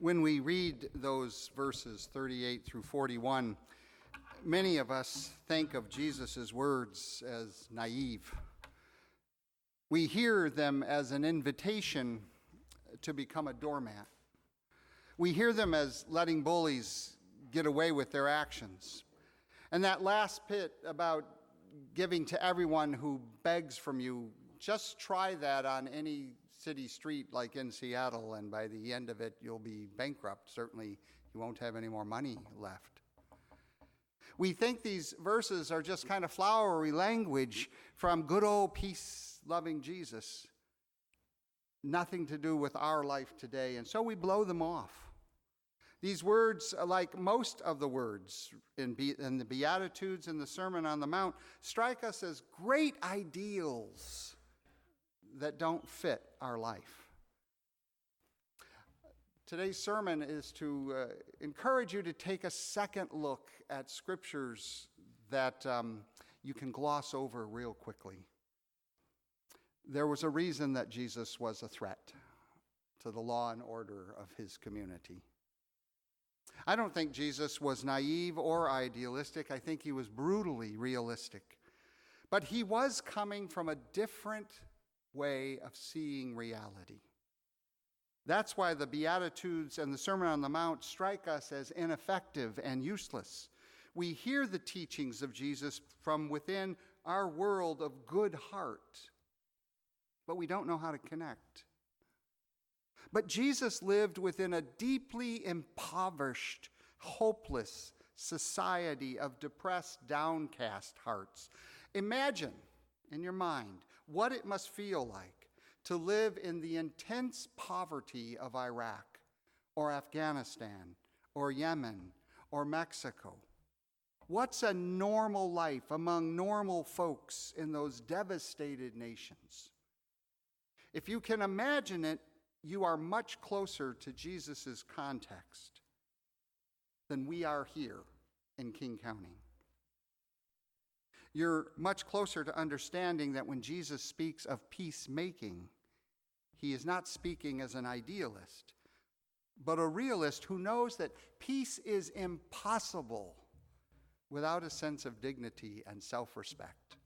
When we read those verses 38 through 41, many of us think of Jesus' words as naive. We hear them as an invitation to become a doormat. We hear them as letting bullies get away with their actions. And that last bit about giving to everyone who begs from you, just try that on any city street like in Seattle, and by the end of it, you'll be bankrupt. Certainly, you won't have any more money left. We think these verses are just kind of flowery language from good old peace-loving Jesus. Nothing to do with our life today, and so we blow them off. These words, like most of the words in the Beatitudes and the Sermon on the Mount, strike us as great ideals that don't fit our life. Today's sermon is to encourage you to take a second look at scriptures that you can gloss over real quickly. There was a reason that Jesus was a threat to the law and order of his community. I don't think Jesus was naive or idealistic. I think he was brutally realistic. But he was coming from a different way of seeing reality. That's why the Beatitudes and the Sermon on the Mount strike us as ineffective and useless. We hear the teachings of Jesus from within our world of good heart, but we don't know how to connect. But Jesus lived within a deeply impoverished, hopeless society of depressed, downcast hearts. Imagine in your mind what it must feel like to live in the intense poverty of Iraq or Afghanistan or Yemen or Mexico. What's a normal life among normal folks in those devastated nations? If you can imagine it, you are much closer to Jesus' context than we are here in King County. You're much closer to understanding that when Jesus speaks of peacemaking, he is not speaking as an idealist, but a realist who knows that peace is impossible without a sense of dignity and self-respect.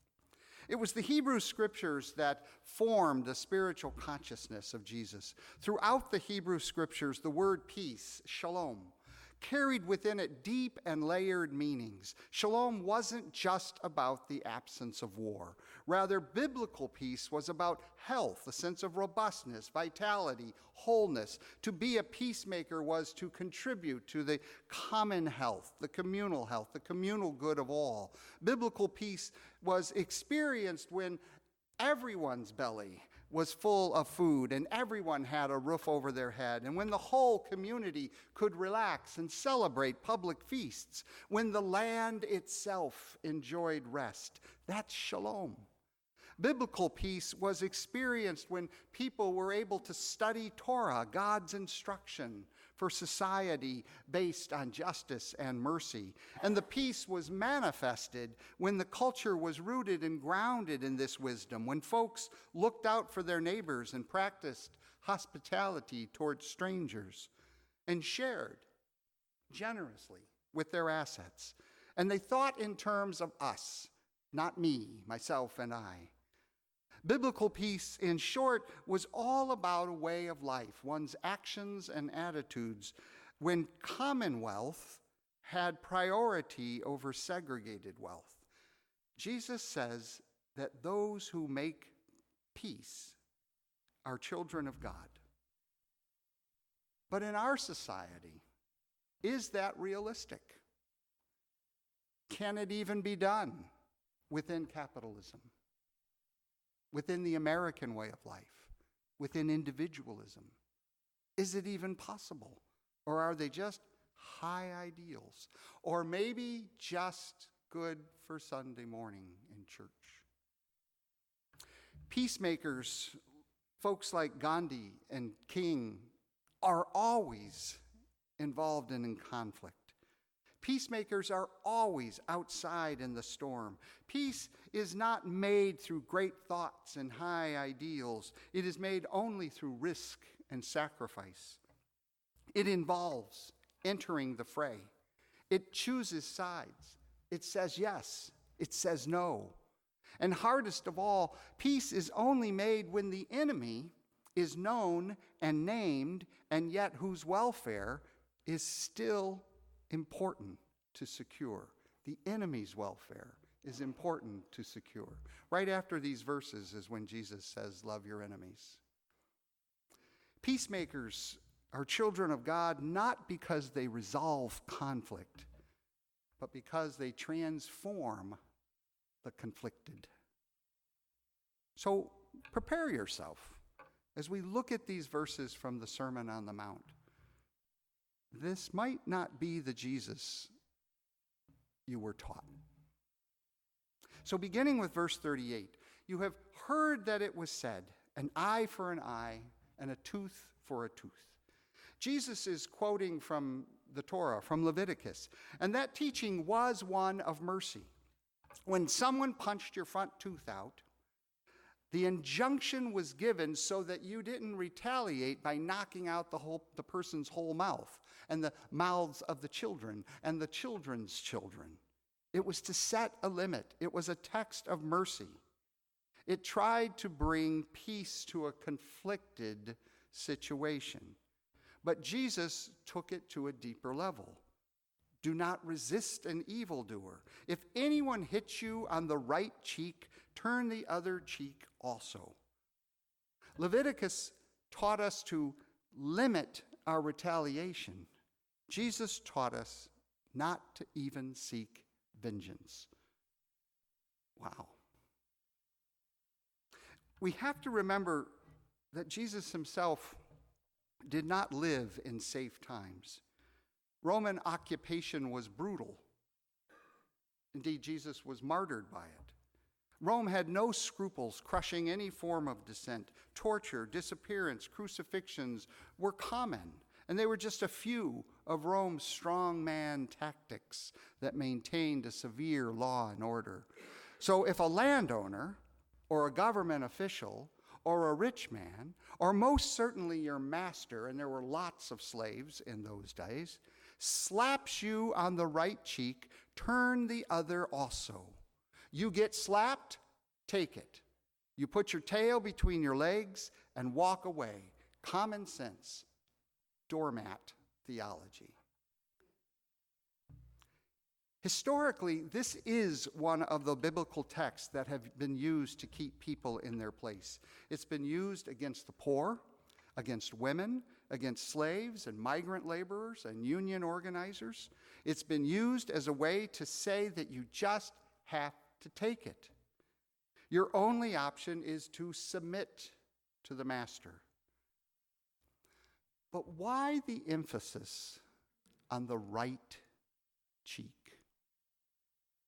It was the Hebrew scriptures that formed the spiritual consciousness of Jesus. Throughout the Hebrew scriptures, the word peace, shalom, carried within it deep and layered meanings. Shalom wasn't just about the absence of war. Rather, biblical peace was about health, a sense of robustness, vitality, wholeness. To be a peacemaker was to contribute to the common health, the communal good of all. Biblical peace was experienced when everyone's belly was full of food and everyone had a roof over their head, and when the whole community could relax and celebrate public feasts, when the land itself enjoyed rest. That's shalom. Biblical peace was experienced when people were able to study Torah, God's instruction for society based on justice and mercy. And the peace was manifested when the culture was rooted and grounded in this wisdom, when folks looked out for their neighbors and practiced hospitality towards strangers and shared generously with their assets. And they thought in terms of us, not me, myself, and I. Biblical peace, in short, was all about a way of life, one's actions and attitudes, when commonwealth had priority over segregated wealth. Jesus says that those who make peace are children of God. But in our society, is that realistic? Can it even be done within capitalism? Within the American way of life, within individualism? Is it even possible? Or are they just high ideals? Or maybe just good for Sunday morning in church? Peacemakers, folks like Gandhi and King, are always involved in conflict. Peacemakers are always outside in the storm. Peace is not made through great thoughts and high ideals. It is made only through risk and sacrifice. It involves entering the fray. It chooses sides. It says yes. It says no. And hardest of all, peace is only made when the enemy is known and named, and yet whose welfare is still important to secure. The enemy's welfare is important to secure. Right after these verses is when Jesus says, love your enemies. Peacemakers are children of God not because they resolve conflict, but because they transform the conflicted. So prepare yourself as we look at these verses from the Sermon on the Mount. This might not be the Jesus you were taught. So beginning with verse 38, you have heard that it was said, an eye for an eye and a tooth for a tooth. Jesus is quoting from the Torah, from Leviticus, and that teaching was one of mercy. When someone punched your front tooth out, the injunction was given so that you didn't retaliate by knocking out the person's whole mouth and the mouths of the children and the children's children. It was to set a limit. It was a text of mercy. It tried to bring peace to a conflicted situation. But Jesus took it to a deeper level. Do not resist an evildoer. If anyone hits you on the right cheek, turn the other cheek also. Leviticus taught us to limit our retaliation. Jesus taught us not to even seek vengeance. Wow. We have to remember that Jesus himself did not live in safe times. Roman occupation was brutal. Indeed, Jesus was martyred by it. Rome had no scruples crushing any form of dissent. Torture, disappearance, crucifixions were common, and they were just a few of Rome's strongman tactics that maintained a severe law and order. So if a landowner or a government official or a rich man, or most certainly your master, and there were lots of slaves in those days, slaps you on the right cheek, turn the other also. You get slapped, take it. You put your tail between your legs and walk away. Common sense, doormat theology. Historically, this is one of the biblical texts that have been used to keep people in their place. It's been used against the poor, against women, against slaves and migrant laborers and union organizers. It's been used as a way to say that you just have to take it. Your only option is to submit to the master. But why the emphasis on the right cheek?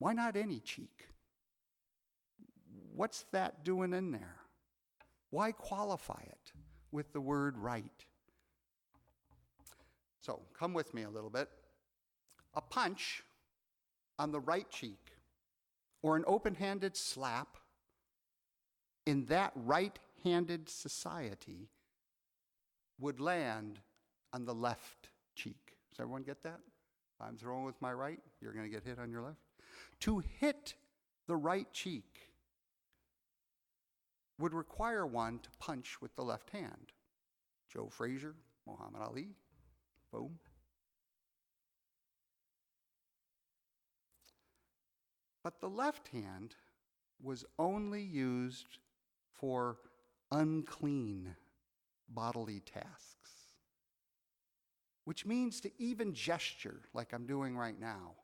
Why not any cheek? What's that doing in there? Why qualify it with the word right? So come with me a little bit. A punch on the right cheek or an open-handed slap in that right-handed society would land on the left cheek. Does everyone get that? If I'm throwing with my right, you're going to get hit on your left. To hit the right cheek would require one to punch with the left hand. Joe Frazier, Muhammad Ali, boom. But the left hand was only used for unclean bodily tasks, which means to even gesture, like I'm doing right now,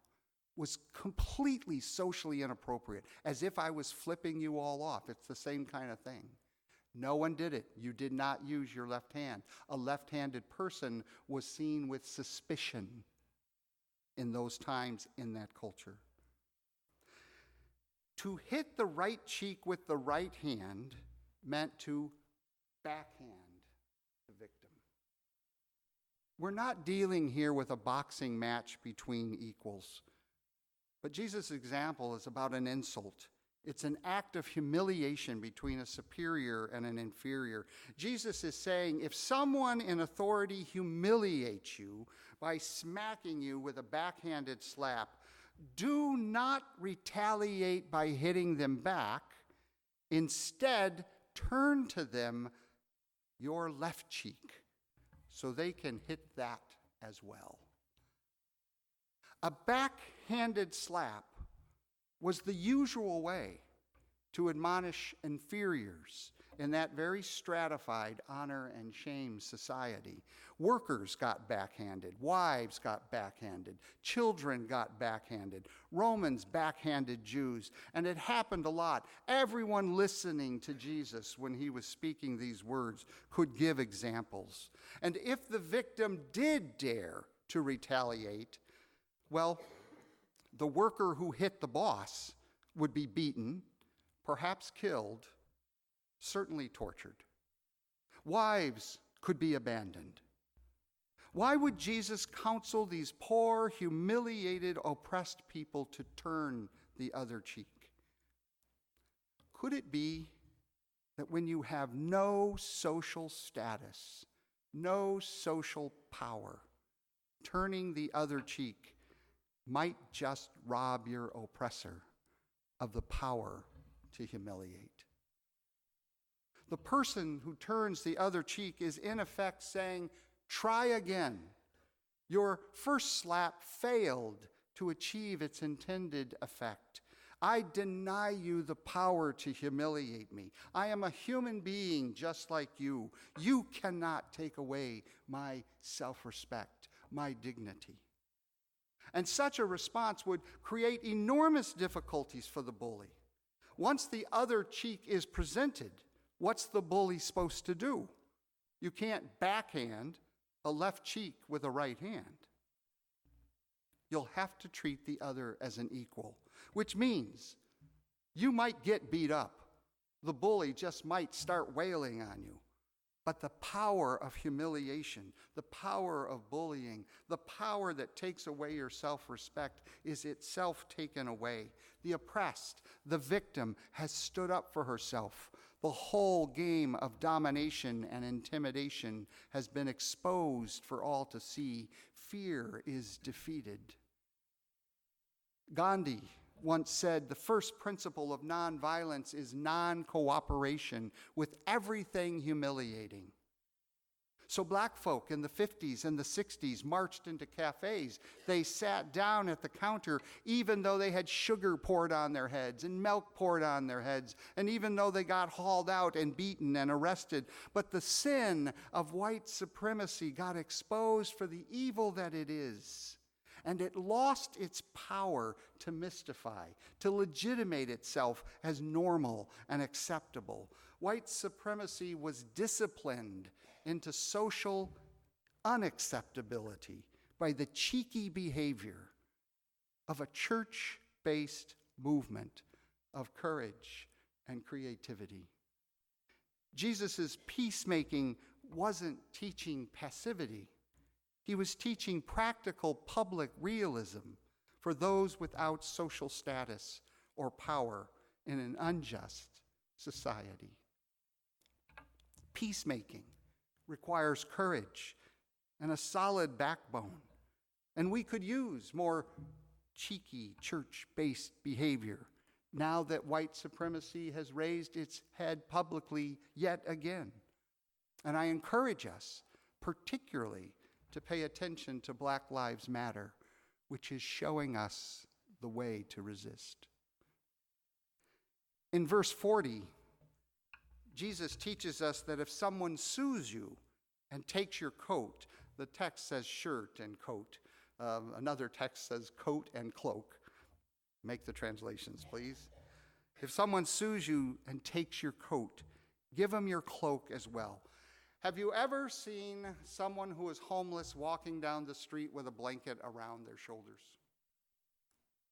was completely socially inappropriate, as if I was flipping you all off. It's the same kind of thing. No one did it. You did not use your left hand. A left-handed person was seen with suspicion in those times in that culture. To hit the right cheek with the right hand meant to backhand the victim. We're not dealing here with a boxing match between equals, but Jesus' example is about an insult. It's an act of humiliation between a superior and an inferior. Jesus is saying, if someone in authority humiliates you by smacking you with a backhanded slap, do not retaliate by hitting them back. Instead, turn to them your left cheek so they can hit that as well. A backhanded slap was the usual way to admonish inferiors in that very stratified honor and shame society. Workers got backhanded, wives got backhanded, children got backhanded, Romans backhanded Jews, and it happened a lot. Everyone listening to Jesus when he was speaking these words could give examples. And if the victim did dare to retaliate, well, the worker who hit the boss would be beaten, perhaps killed, certainly tortured. Wives could be abandoned. Why would Jesus counsel these poor, humiliated, oppressed people to turn the other cheek? Could it be that when you have no social status, no social power, turning the other cheek might just rob your oppressor of the power to humiliate? The person who turns the other cheek is in effect saying, try again. Your first slap failed to achieve its intended effect. I deny you the power to humiliate me. I am a human being just like you. You cannot take away my self-respect, my dignity. And such a response would create enormous difficulties for the bully. Once the other cheek is presented, what's the bully supposed to do? You can't backhand a left cheek with a right hand. You'll have to treat the other as an equal, which means you might get beat up. The bully just might start wailing on you. But the power of humiliation, the power of bullying, the power that takes away your self-respect is itself taken away. The oppressed, the victim, has stood up for herself. The whole game of domination and intimidation has been exposed for all to see. Fear is defeated. Gandhi once said, the first principle of nonviolence is non-cooperation with everything humiliating. So black folk in the 50s and the 60s marched into cafes. They sat down at the counter even though they had sugar poured on their heads and milk poured on their heads, and even though they got hauled out and beaten and arrested. But the sin of white supremacy got exposed for the evil that it is. And it lost its power to mystify, to legitimate itself as normal and acceptable. White supremacy was disciplined into social unacceptability by the cheeky behavior of a church-based movement of courage and creativity. Jesus' peacemaking wasn't teaching passivity. He was teaching practical public realism for those without social status or power in an unjust society. Peacemaking requires courage and a solid backbone, and we could use more cheeky church-based behavior now that white supremacy has raised its head publicly yet again. And I encourage us, particularly, to pay attention to Black Lives Matter, which is showing us the way to resist. In verse 40, Jesus teaches us that if someone sues you and takes your coat, the text says shirt and coat. Another text says coat and cloak. Make the translations, please. If someone sues you and takes your coat, give them your cloak as well. Have you ever seen someone who is homeless walking down the street with a blanket around their shoulders?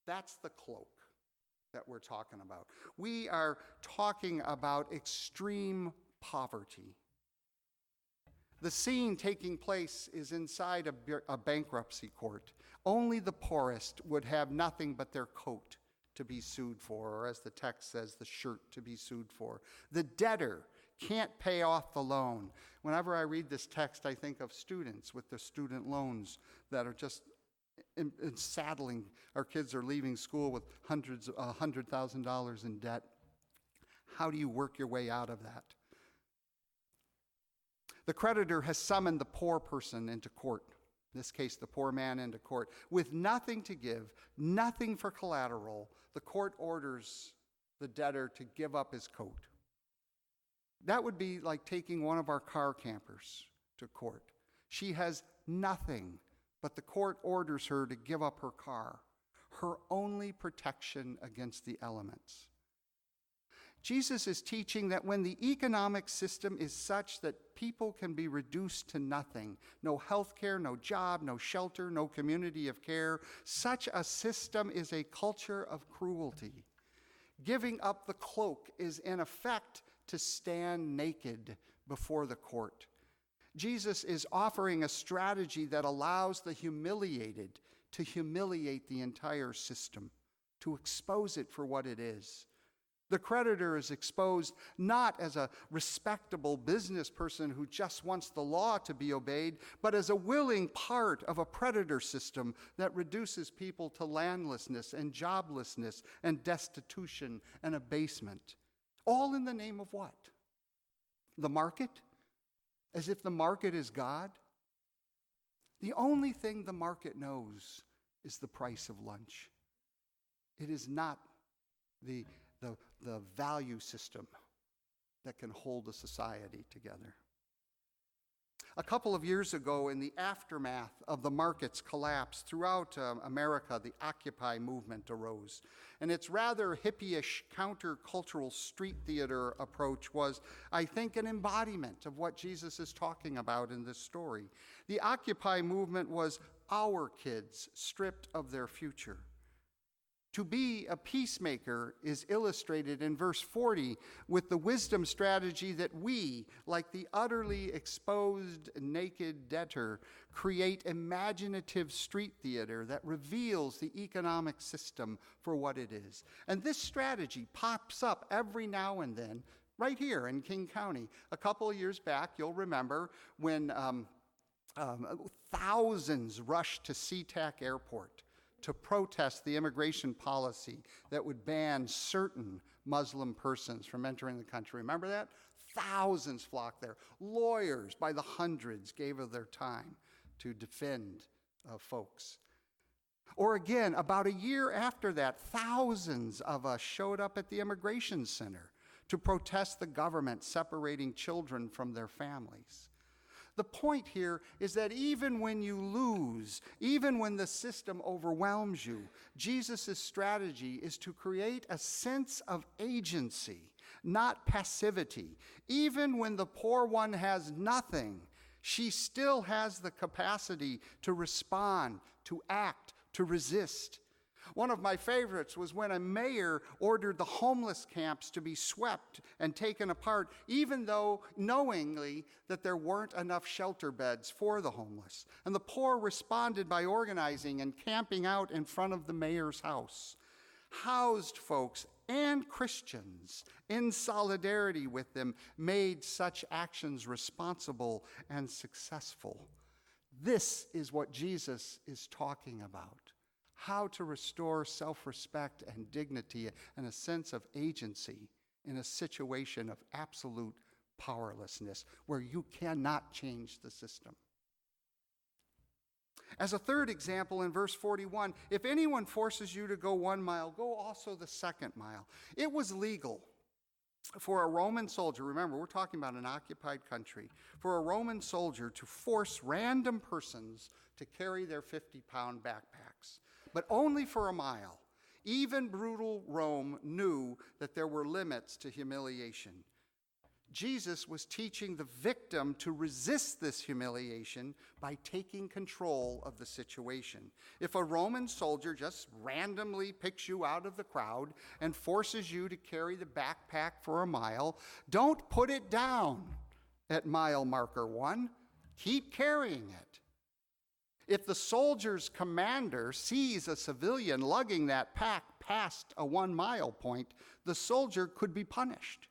That's the cloak that we're talking about. We are talking about extreme poverty. The scene taking place is inside a bankruptcy court. Only the poorest would have nothing but their coat to be sued for, or as the text says, the shirt to be sued for. The debtor can't pay off the loan. Whenever I read this text, I think of students with their student loans that are just saddling. Our kids are leaving school with $100,000 in debt. How do you work your way out of that? The creditor has summoned the poor person into court, in this case, the poor man into court. With nothing to give, nothing for collateral, the court orders the debtor to give up his coat. That would be like taking one of our car campers to court. She has nothing, but the court orders her to give up her car, her only protection against the elements. Jesus is teaching that when the economic system is such that people can be reduced to nothing, no health care, no job, no shelter, no community of care, such a system is a culture of cruelty. Giving up the cloak is in effect to stand naked before the court. Jesus is offering a strategy that allows the humiliated to humiliate the entire system, to expose it for what it is. The creditor is exposed not as a respectable business person who just wants the law to be obeyed, but as a willing part of a predator system that reduces people to landlessness and joblessness and destitution and abasement. All in the name of what? The market? As if the market is God? The only thing the market knows is the price of lunch. It is not the value system that can hold a society together. A couple of years ago, in the aftermath of the market's collapse throughout America, the Occupy movement arose. And its rather hippie-ish countercultural street theater approach was, I think, an embodiment of what Jesus is talking about in this story. The Occupy movement was our kids stripped of their future. To be a peacemaker is illustrated in verse 40 with the wisdom strategy that we, like the utterly exposed naked debtor, create imaginative street theater that reveals the economic system for what it is. And this strategy pops up every now and then right here in King County. A couple of years back, you'll remember when thousands rushed to SeaTac Airport to protest the immigration policy that would ban certain Muslim persons from entering the country. Remember that? Thousands flocked there. Lawyers by the hundreds gave of their time to defend folks. Or again, about a year after that, thousands of us showed up at the immigration center to protest the government separating children from their families. The point here is that even when you lose, even when the system overwhelms you, Jesus' strategy is to create a sense of agency, not passivity. Even when the poor one has nothing, she still has the capacity to respond, to act, to resist. One of my favorites was when a mayor ordered the homeless camps to be swept and taken apart, even though knowingly that there weren't enough shelter beds for the homeless. And the poor responded by organizing and camping out in front of the mayor's house. Housed folks and Christians, in solidarity with them, made such actions responsible and successful. This is what Jesus is talking about. How to restore self-respect and dignity and a sense of agency in a situation of absolute powerlessness where you cannot change the system. As a third example, in verse 41, if anyone forces you to go 1 mile, go also the 2nd mile. It was legal for a Roman soldier, remember, we're talking about an occupied country, for a Roman soldier to force random persons to carry their 50-pound backpacks. But only for a mile. Even brutal Rome knew that there were limits to humiliation. Jesus was teaching the victim to resist this humiliation by taking control of the situation. If a Roman soldier just randomly picks you out of the crowd and forces you to carry the backpack for a mile, don't put it down at mile marker 1. Keep carrying it. If the soldier's commander sees a civilian lugging that past a 1 mile point, the soldier could be punished.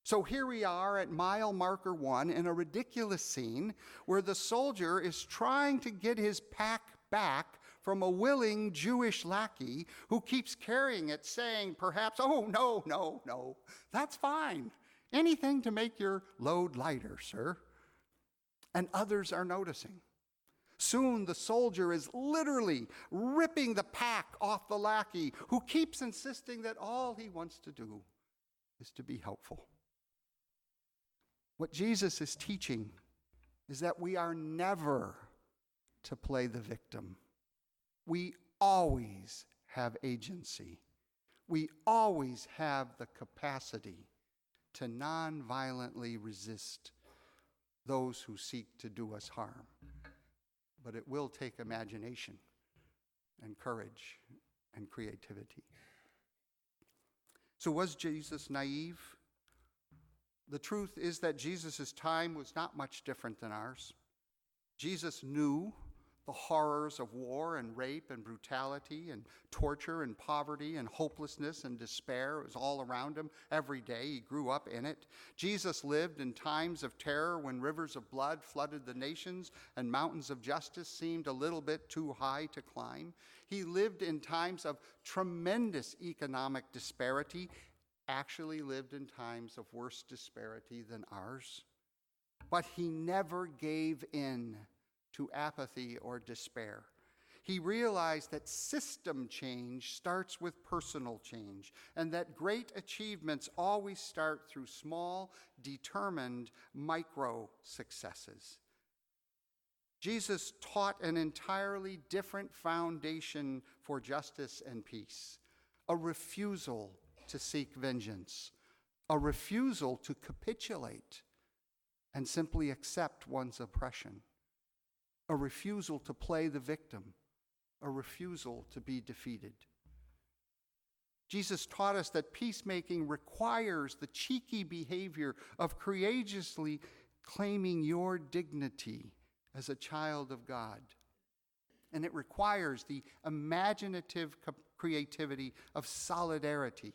So here we are at mile marker 1 in a ridiculous scene where the soldier is trying to get his pack back from a willing Jewish lackey who keeps carrying it, saying perhaps, "Oh, no, no, no, that's fine. Anything to make your load lighter, sir." And others are noticing. Soon the soldier is literally ripping the pack off the lackey, who keeps insisting that all he wants to do is to be helpful. What Jesus is teaching is that we are never to play the victim. We always have agency. We always have the capacity to non-violently resist those who seek to do us harm. But it will take imagination and courage and creativity. So was Jesus naive? The truth is that Jesus' time was not much different than ours. Jesus knew the horrors of war and rape and brutality and torture and poverty and hopelessness and despair. It was all around him every day. He grew up in it. Jesus lived in times of terror when rivers of blood flooded the nations and mountains of justice seemed a little bit too high to climb. He lived in times of tremendous economic disparity, actually lived in times of worse disparity than ours. But he never gave in to apathy or despair. He realized that system change starts with personal change, and that great achievements always start through small, determined micro successes. Jesus taught an entirely different foundation for justice and peace, a refusal to seek vengeance, a refusal to capitulate and simply accept one's oppression, a refusal to play the victim, a refusal to be defeated. Jesus taught us that peacemaking requires the cheeky behavior of courageously claiming your dignity as a child of God. And it requires the imaginative creativity of solidarity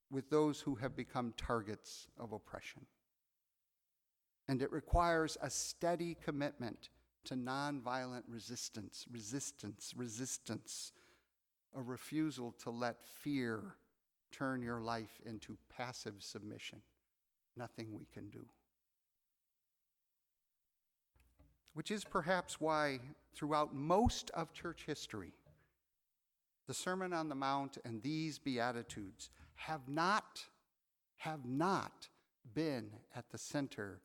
with those who have become targets of oppression. And it requires a steady commitment to nonviolent resistance, a refusal to let fear turn your life into passive submission. Nothing we can do. Which is perhaps why throughout most of church history, the Sermon on the Mount and these Beatitudes have not been at the center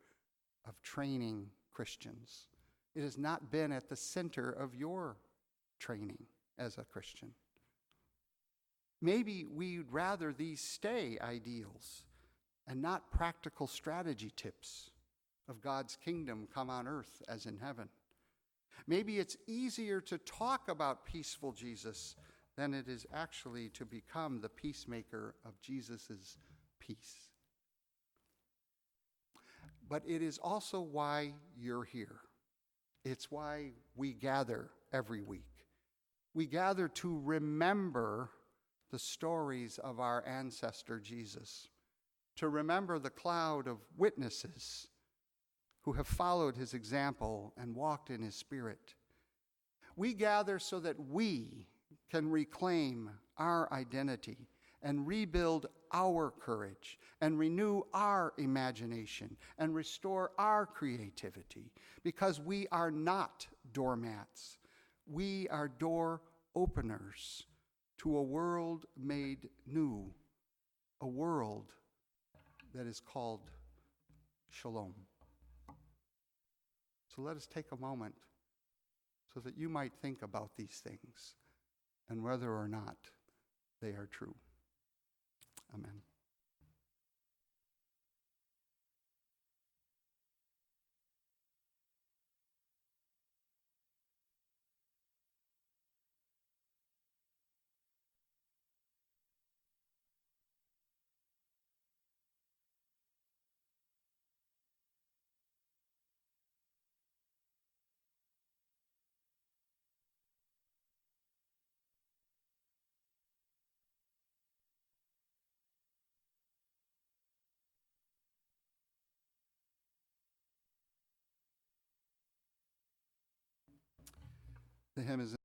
of training Christians. It has not been at the center of your training as a Christian. Maybe we'd rather these stay ideals and not practical strategy tips of God's kingdom come on earth as in heaven. Maybe it's easier to talk about peaceful Jesus than it is actually to become the peacemaker of Jesus' peace. But it is also why you're here. It's why we gather every week. We gather to remember the stories of our ancestor Jesus, to remember the cloud of witnesses who have followed his example and walked in his spirit. We gather so that we can reclaim our identity and rebuild our courage and renew our imagination and restore our creativity, because we are not doormats. We are door openers to a world made new, a world that is called Shalom. So let us take a moment so that you might think about these things and whether or not they are true. Amen. The hymn is